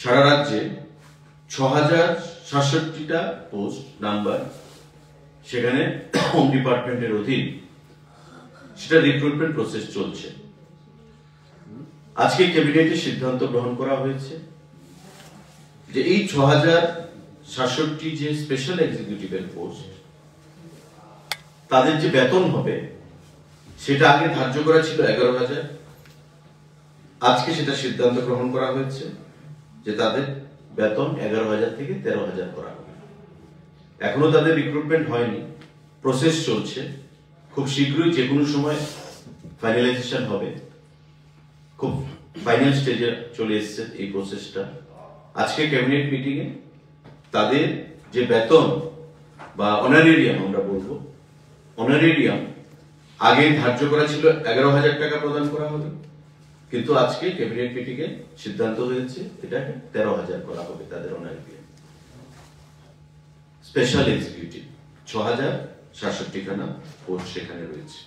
সারা রাজ্যে 6067টা post number সেখানে home ডিপার্টমেন্টের অধীন সেটা রিক্রুটমেন্ট প্রসেস চলছে। আজকে ক্যাবিনেটে সিদ্ধান্ত গ্রহণ করা হয়েছে যে এই 6067 যে স্পেশাল এক্সিকিউটিভের পোস্ট তাদের যে বেতন হবে সেটা আগে ধার্য করা ছিল 11,000, আজকে সেটা সিদ্ধান্ত গ্রহণ করা হয়েছে যে তাদের বেতন 11,000 থেকে 13,000 করা হবে। এখনো তাদের রিক্রুটমেন্ট হয়নি, প্রসেস চলছে, খুব শীঘ্রই যে কোনো সময় ফাইনালাইজেশন হবে। খুব ফাইনাল স্টেজে চলে এসেছে এই প্রসেসটা। আজকে ক্যাবিনেট মিটিং এ তাদের যে বেতন বা অনারেরিয়াম আমরা বলবো, অনারেরিয়াম আগে ধার্য করা ছিল 11,000 টাকা প্রদান করা হবে, কিন্তু আজকে ক্যাবিনেট মিটিং এ সিদ্ধান্ত হয়েছে এটাকে 13,000 করা হবে তাদের অনারেরিয়াম। স্পেশাল এক্সিকিউটিভ 6067খানা পোস্ট সেখানে রয়েছে।